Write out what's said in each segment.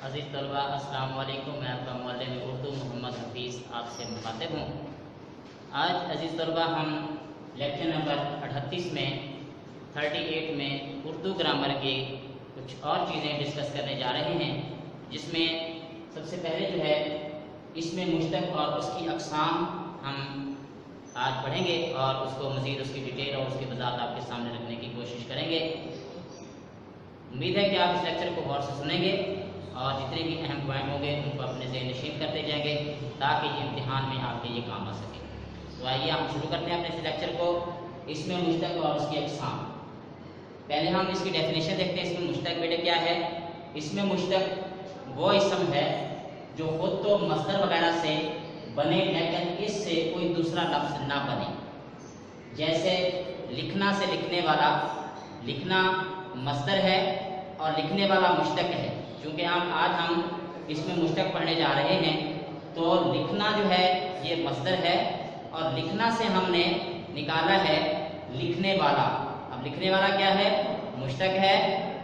अज़ीज़ तलबा अस्सलाम वालेकुम। मैं आपका मुअल्लिम उर्दू मोहम्मद हफीज़ आपसे मुखातिब हूँ। आज अज़ीज़ तलबा हम लेक्चर नंबर 38 में 38 में उर्दू ग्रामर की कुछ और चीज़ें डिस्कस करने जा रहे हैं, जिसमें सबसे पहले जो है इसमें मुश्तक और उसकी अक़साम हम आज पढ़ेंगे और उसको मज़ीद उसकी डिटेल और उसकी वज़ाहत आपके सामने रखने की कोशिश करेंगे। उम्मीद है कि आप इस लेक्चर को गौर से सुनेंगे और जितने भी अहम पॉइंट होंगे उनको अपने ज़हन नशीन करते जाएंगे ताकि ये इम्तिहान में आपके ये काम आ सके। तो आइए हम शुरू करते हैं अपने इस लेक्चर को। इसमें मुश्तक और उसकी अक़साम, पहले हम इसकी डेफिनेशन देखते हैं। इसमें मुश्तक बेटे क्या है? इसमें मुश्तक वो इसम है जो खुद तो मस्दर वगैरह से बने लेकिन इससे कोई दूसरा लफ्ज़ ना बने। जैसे लिखना से लिखने वाला, लिखना मस्दर है और लिखने वाला मुश्तक है। क्योंकि आज हम इसमें मुश्तक पढ़ने जा रहे हैं, तो लिखना जो है ये मस्दर है और लिखना से हमने निकाला है लिखने वाला। अब लिखने वाला क्या है? मुश्तक है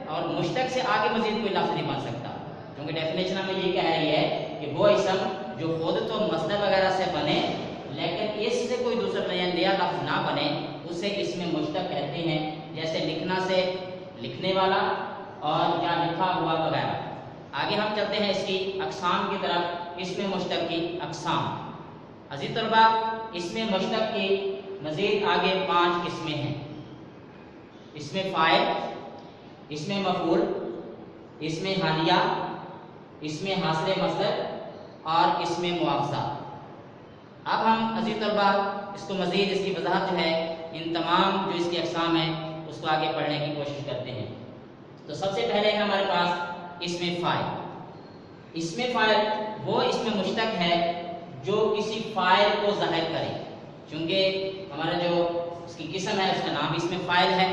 और मुश्तक से आगे मजीद कोई लफ्ज़ नहीं बन सकता, क्योंकि डेफिनेशन हमें ये कह रही है कि वो इसम जो खुद तो मस्दर वगैरह से बने लेकिन इससे कोई दूसरा नया लफ्ज़ ना बने, उसे इसमें मुश्तक कहते हैं। जैसे लिखना से लिखने वाला और या लिखा हुआ वगैरह। आगे हम चलते हैं इसकी अक़साम की तरफ। इसमें मुश्तक की अक़साम, अज़ीज़ तलबा, इसमें मुश्तक की मज़ीद आगे 5 किस्में हैं। इसमें फ़ाइल, इसमें मफ़ूल, इसमें हालिया, इसमें हासिल मस्दर और इसमें मुआवज़ा। अब हम अज़ीज़ तलबा इसको मज़ीद इसकी वज़ाहत जो है इन तमाम जो इसकी अक़साम है उसको आगे पढ़ने की कोशिश करते हैं। तो सबसे पहले है हमारे पास इसमें फ़ाइल। इसमें फ़ाइल वो इसमें मुश्तक है जो किसी फ़ाइल को ज़ाहिर करे। चूँकि हमारा जो उसकी किस्म है उसका नाम इसमें फ़ाइल है,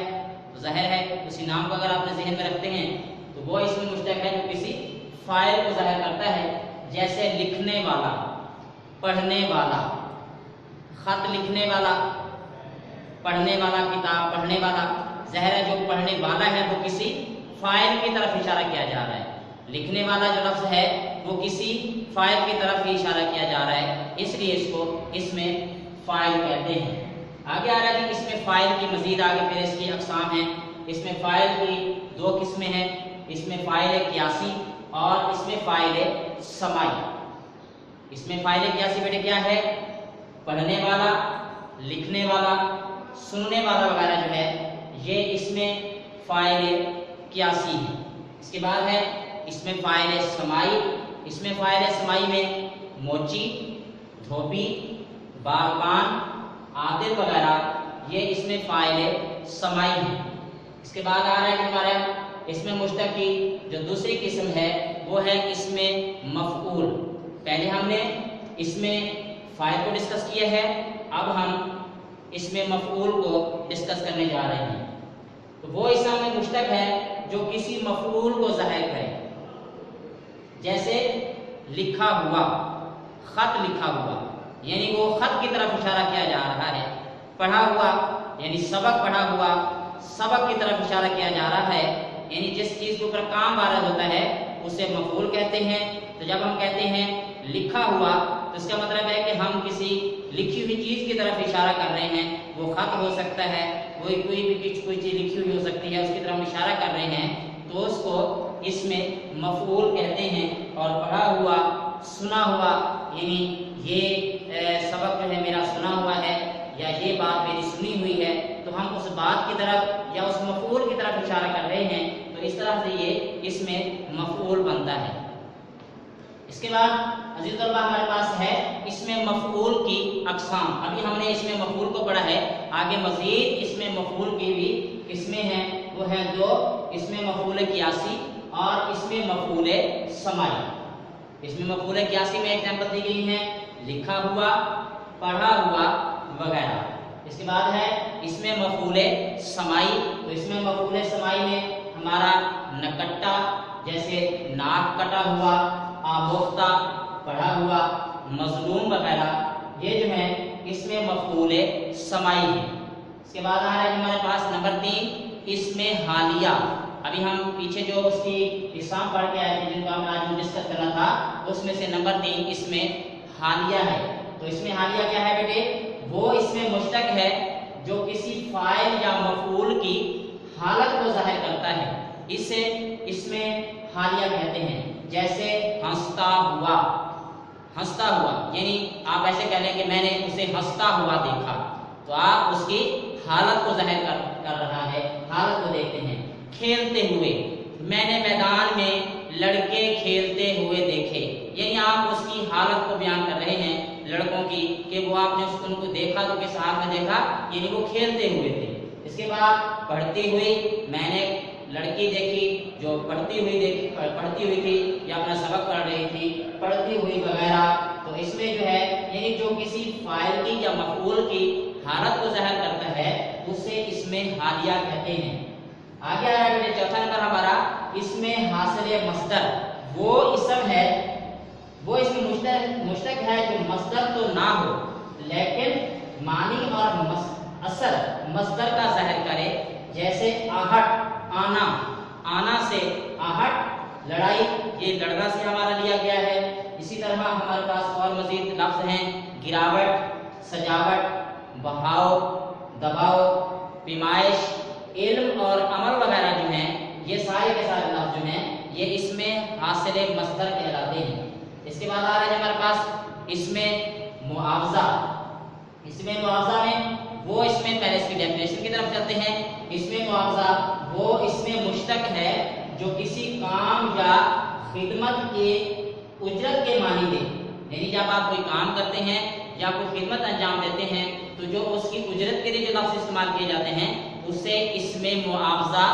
तो ज़ाहिर है उसी नाम को अगर आप अपने ज़हन में रखते हैं तो वो इसमें मुश्तक है जो किसी फ़ाइल को ज़ाहिर करता है। जैसे लिखने वाला, पढ़ने वाला, ख़त लिखने वाला, पढ़ने वाला, किताब पढ़ने वाला। ज़ाहिर है जो पढ़ने वाला है वो किसी फ़ाइल की तरफ इशारा किया जा रहा है। लिखने वाला जो लफ्ज़ है वो किसी फ़ाइल की तरफ ही इशारा किया जा रहा है, इसलिए इसको इसमें फ़ाइल कहते हैं। आगे आ रहा है कि इसमें फ़ाइल की मज़ीद आगे फिर इसकी अक़साम है। इसमें फ़ाइल की 2 किस्में हैं। इसमें फ़ाइल क़ियासी और इसमें फ़ाइल समाई। इसमें फ़ाइल क़ियासी बेटे क्या है? पढ़ने वाला, लिखने वाला, सुनने वाला वगैरह जो है ये इसमें फ़ाइल क़ियासी है। इसके बाद है इसमें फ़ाइल समाई। इसमें फ़ाइल समाई में मोची, धोबी, बागबान, आदिल वगैरह ये इसमें फ़ाइल समाई है। इसके बाद आ रहा है कि हमारे इसमें मुश्तक की जो दूसरी किस्म है वो है इसमें मफ़ऊल। पहले हमने इसमें फ़ाइल को डिस्कस किया है, अब हम इसमें मफ़ऊल को डिस्कस करने जा रहे हैं। तो वो इसमें मुश्तक है जो किसी मफ़ऊल को ज़ाहिर करे। जैसे लिखा हुआ, ख़त लिखा हुआ, यानी वो ख़त की तरफ इशारा किया जा रहा है। पढ़ा हुआ यानी सबक पढ़ा हुआ, सबक की तरफ इशारा किया जा रहा है, यानी जिस चीज़ के ऊपर काम वारद होता है उसे मफ़ऊल कहते हैं। तो जब हम कहते हैं लिखा हुआ तो इसका मतलब है कि हम किसी लिखी हुई चीज़ की तरफ इशारा कर रहे हैं। वो ख़त हो सकता है, कोई चीज़ लिखी हुई हो सकती है, उसकी तरफ हम इशारा कर रहे हैं, तो उसको इसमें मफ़ऊल कहते हैं। और पढ़ा हुआ, सुना हुआ, यानी ये सबक जो है मेरा सुना हुआ है या ये बात मेरी सुनी हुई है, तो हम उस बात की तरफ या उस मफ़ऊल की तरफ इशारा कर रहे हैं। तो इस तरह से ये इसमें मफ़ऊल बनता है। इसके बाद अज़ीज़ तलबा हमारे पास है इसमें मफ़ऊल की अक़साम। अभी हमने इसमें मफ़ऊल को पढ़ा है, आगे मज़ीद इसमें मफ़ऊल की भी किस्में हैं। वो है 2, इसमें मफ़ऊल क़ियासी और इसमें मफ़ऊल समाई। इसमें मफ़ऊल क़ियासी में एग्जाम्पल दी गई है लिखा हुआ, पढ़ा हुआ वगैरह। इसके बाद है इसमें मफ़ऊल समाई। तो इसमें मफ़ऊल समाई में हमारा नकट्टा, जैसे नाक कटा हुआ, आमोफ्ता, पढ़ा हुआ, मज़लूम वगैरह, ये जो है इसमें मफ़ऊल समाई है। इसके बाद आ रहा है हमारे पास नंबर 3 इसमें हालिया। अभी हम पीछे जो उसकी इस्लाम पढ़ के आए थे जिनको हमें आज डिस्कस करना था, उसमें से नंबर 3 इसमें हालिया है। तो इसमें हालिया क्या है बेटे? वो इसमें मुश्तक है जो किसी फाइल या मफूल की हालत को जाहिर करता है, इसे इसमें हालिया कहते हैं। जैसे हंसता हुआ, हंसता हुआ यानी आप ऐसे कह लें कि मैंने उसे हंसता हुआ देखा, तो आप उसकी हालत को जाहिर कर रहा है, हालत को देखते हैं। खेलते हुए, मैंने मैदान में लड़के खेलते हुए देखे, यानी आप उसकी हालत को बयान कर रहे हैं लड़कों की कि वो आपने उनको देखा तो किस हाल में देखा, यानी वो खेलते हुए थे। इसके बाद पढ़ती हुई, मैंने लड़की देखी जो पढ़ती हुई थी या अपना सबक पढ़ रही थी, पढ़ती हुई वगैरह। तो इसमें जो है यानी जो किसी फाइल की या मफूल की हालत को जाहिर करता है उसे इसमें हालिया कहते हैं। आगे आ रहा है बेटे चौथा नंबर हमारा, इसमें हासिल मस्दर, वो इसम है, वो इसमें मुश्तक है जो मस्दर तो ना हो लेकिन मानी और असर मस्दर का जाहिर करे। जैसे आहट, आना, आना से आहट लड़ाई, ये लड़ना से हमारा लिया गया है। इसी तरह हमारे पास और मजीद लफ्ज हैं गिरावट, सजावट, बहाव, दबाव, पिमाइश, इल्म और अमल वगैरह जो हैं, ये सारे के सारे लफ्ज जो हैं ये इसमें हासिल मस्दर कहलाते हैं। इसके बाद आ रहा है हमारे पास इसमें मुआवजा। इसमें मुआवजा में वो इसमें पहले इसकी डेफिनेशन की तरफ चलते हैं। इसमें मुआवजा वो इसमें मुश्तक है जो किसी काम या खिदमत के उजरत के मानी दे, यानी जब आप कोई काम करते हैं या कोई खिदमत अंजाम देते हैं तो जो उसकी उजरत के लिए जो लफ्ज इस्तेमाल किए जाते हैं उसे इसमें मुआवजा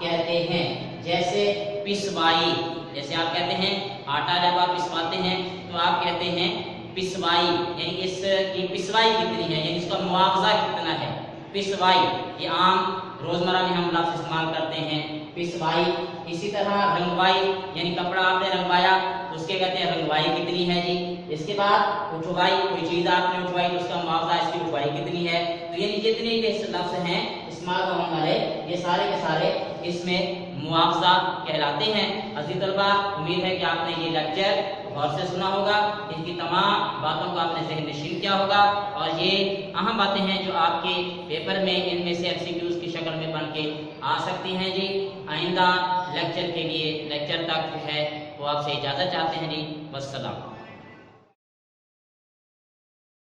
कहते हैं। जैसे पिसवाई, जैसे आप कहते हैं आटा जब आप पिसवाते हैं तो आप कहते हैं पिसवाई, यानी इसकी पिसवाई कितनी है, यानी इसका मुआवजा कितना है, पिसवाई। ये आम रोजमर्रा में हम लफ्ज इस्तेमाल करते हैं पिसवाई। इसी तरह रंगवाई, यानी कपड़ा आपने रंगवाया उसके कहते हैं रंगवाई कितनी है जी। इसके बाद उठवाई, कोई चीज आपने उठवाई तो उसका मुआवजा इसकी उठवाई कितनी है। तो यानी जितने भी लफ्ज हैं इस्तेमाल होने वाले ये सारे के सारे इसमें मुआवजा कहलाते हैं। अजीज तलबा, उम्मीद है कि आपने ये लेक्चर गौर से सुना होगा, इनकी तमाम बातों को आपने ज़हन नशीन किया होगा और ये अहम बातें हैं जो आपके पेपर में इनमें से एमसीक्यूज की शक्ल में बन के आ सकती हैं जी। आइंदा लेक्चर के लिए, लेक्चर तक जो है वो आपसे इजाज़त चाहते हैं जी। वस्सलाम।